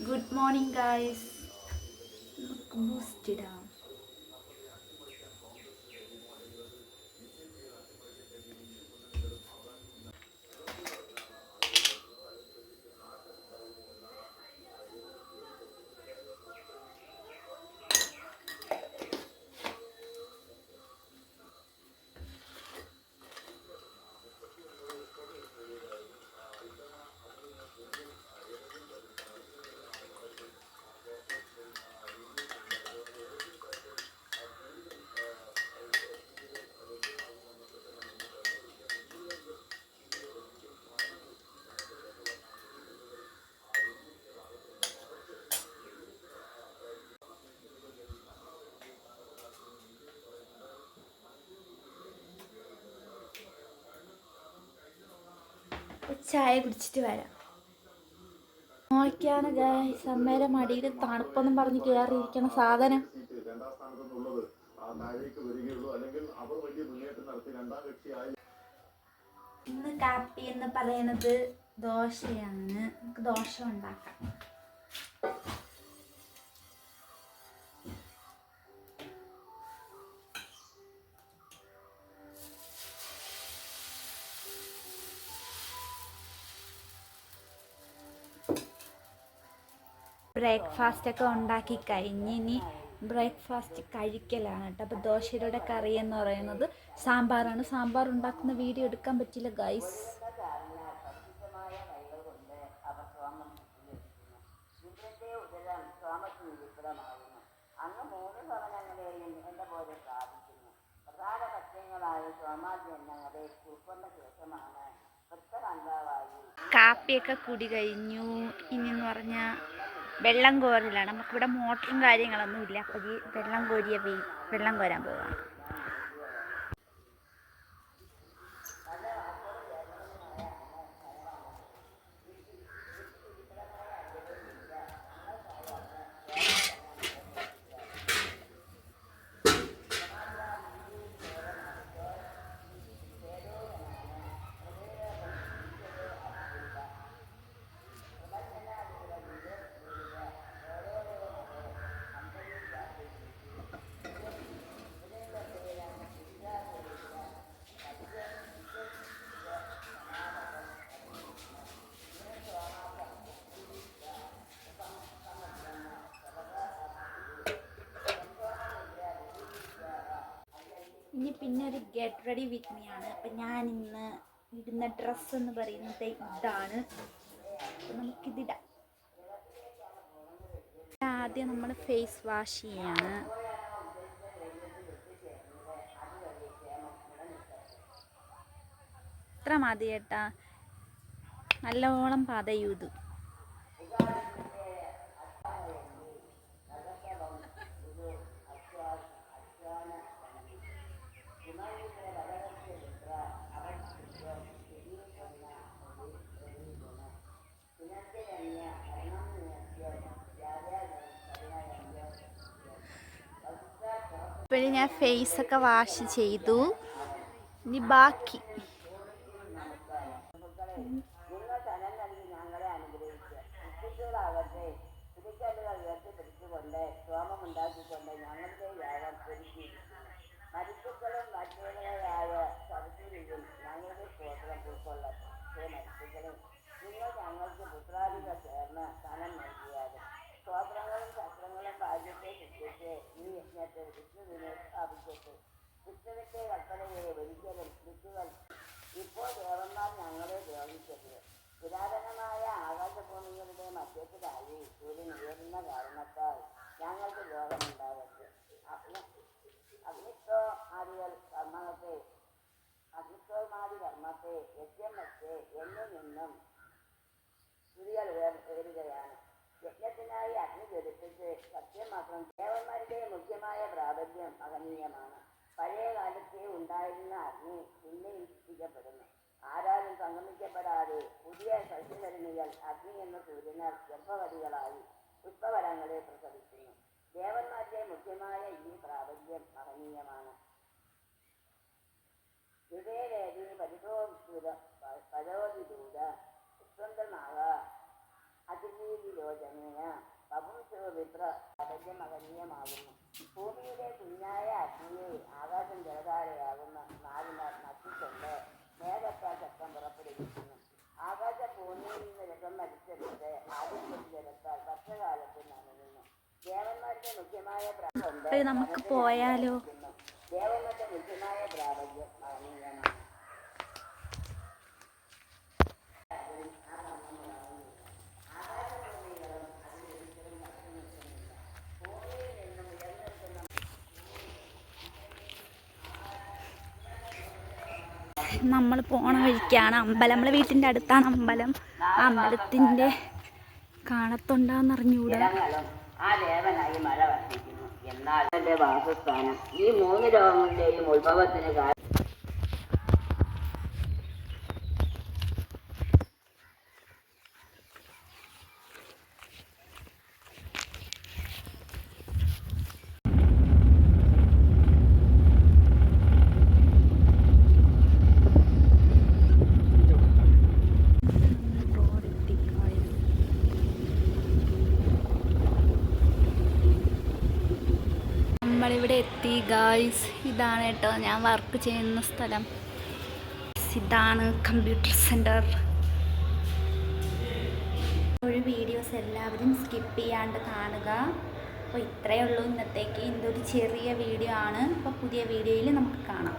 Good morning, guys. Look boosted up. ചായ കുടിച്ചിട്ട് വരാം. നോക്കിയാണ് ഗൈസ് അമ്മേരെ മടിയിൽ തണുപ്പൊന്നും പറഞ്ഞ് കയറിയിരിക്കണ സാധനം. ഇന്ന് കാപ്പി എന്ന് പറയുന്നത് ദോശയാണ്. നമുക്ക് ദോശ ഉണ്ടാക്കാം. ബ്രേക്ക്ഫാസ്റ്റ് ഒക്കെ ഉണ്ടാക്കി കഴിഞ്ഞ് ഇനി ബ്രേക്ക്ഫാസ്റ്റ് കഴിക്കലാണ് കേട്ടോ. അപ്പോൾ ദോശയുടെ കറി എന്ന് പറയുന്നത് സാമ്പാറാണ്. സാമ്പാർ ഉണ്ടാക്കുന്ന വീഡിയോ എടുക്കാൻ പറ്റില്ല ഗൈസ്. കാപ്പിയൊക്കെ കുടി കഴിഞ്ഞു. ഇനിയെന്ന് പറഞ്ഞാൽ വെള്ളം കോരലാണ്. നമുക്കിവിടെ മോട്ടറും കാര്യങ്ങളൊന്നും ഇല്ല. അപ്പോൾ ഈ വെള്ളം കോരാൻ പോവാണ്. പിന്നെ ഒരു ഗെറ്റ് റെഡി വിത്ത് മീ ആണ്. അപ്പം ഞാൻ ഇന്ന് ഇടുന്ന ഡ്രസ്സ് എന്ന് പറയുന്നത് ഇതാണ്. അപ്പം നമുക്കിതിടാം. ആദ്യം നമ്മൾ ഫേസ് വാഷ് ചെയ്യാണ്. ഇത്ര മതി കേട്ടാ, നല്ലോണം പതയൂത്. ഇപ്പോഴും ഞാൻ ഫേസൊക്കെ വാഷ് ചെയ്തു. ഇനി ബാക്കി ഇപ്പോൾ ദേവന്മാർ ഞങ്ങളെ ദ്രോഹിക്കരുത്. പുരാതനമായ ആകാശഭൂമികളുടെ മധ്യത്തിലായി സൂര്യൻ ഉയരുന്ന കാരണത്താൽ ഞങ്ങൾക്ക് രോഗമുണ്ടാകരുത്. അഗ്നിത്തോമാതി കർമ്മത്തെ യജ്ഞം വച്ച് എന്നിൽ നിന്നും സ്തുതികൾ ഉയരുകയാണ്. യജ്ഞത്തിനായി അഗ്നി ജ്വലിപ്പിച്ച് സത്യം മാത്രം. ദേവന്മാരുടെ മുഖ്യമായ പ്രാബല്യം മഹനീയമാണ്. പഴയ കാലത്തെ ഉണ്ടായിരുന്ന അഗ്നി പിന്നെ സൃഷ്ടിക്കപ്പെടുന്നു. ആരാലും സംഗമിക്കപ്പെടാതെ പുതിയ സസ്യധരണികൾ അഗ്നി എന്ന സൂര്യനാൽ ഗർഭവതികളായി പുഷ്പഫലങ്ങളെ പ്രസവിക്കുന്നു. ദേവന്മാരുടെ മുഖ്യമായ ഈ പ്രാബല്യം മഹനീയമാണ്. ഹൃദയരേതി പരോധിദൂത സ്വന്തമാക അതിരീതിലോചനേന പുത്ര അടഞ്ഞ മകനീയമാകുന്നു. ഭൂമിയിലെ കുഞ്ഞായ അഗ്നിയെ ആകാശം ജലധാരയാകുന്ന നാവിനാൽ നശിച്ചുകൊണ്ട് മേഘത്താൽ ശബ്ദം പുറപ്പെടുവിക്കുന്നു. ആകാശം ഭൂമിയിൽ നിന്ന് രസം വലിച്ചെടുത്ത് ആദ്യത്തെ ജലത്താൽ വർഷകാലത്തിൽ നനയുന്നു. ദേവന്മാരുടെ മുഖ്യമായ നമുക്ക് പോയാലോ? ദേവന്മാരുടെ മുഖ്യമായ പ്രാബല്യം മഹനീയമാണ്. നമ്മൾ പോണ വഴിക്കാണ് അമ്പലം. നമ്മളെ വീട്ടിൻ്റെ അടുത്താണ് അമ്പലം. ആ അമ്പലത്തിൻ്റെ കാണത്തുണ്ടാന്നറിഞ്ഞൂടാ. ആ ദേവനായി മഴ വർഷിക്കുന്നു. എന്നാൽ എന്റെ വാസസ്ഥാനം ഈ 3 ലോകങ്ങളുടെയും ഉത്ഭവത്തിന് കാരണം നമ്മളിവിടെ എത്തി ഗായ്സ്. ഇതാണ് കേട്ടോ ഞാൻ വർക്ക് ചെയ്യുന്ന സ്ഥലം. ഇതാണ് കമ്പ്യൂട്ടർ സെൻറ്റർ. ഒരു വീഡിയോസ് എല്ലാവരും സ്കിപ്പ് ചെയ്യാണ്ട് കാണുക. അപ്പോൾ ഇത്രയേ ഉള്ളൂ ഇന്നത്തേക്ക്. ഇതൊരു ചെറിയ വീഡിയോ ആണ്. അപ്പോൾ പുതിയ വീഡിയോയിൽ നമുക്ക് കാണാം.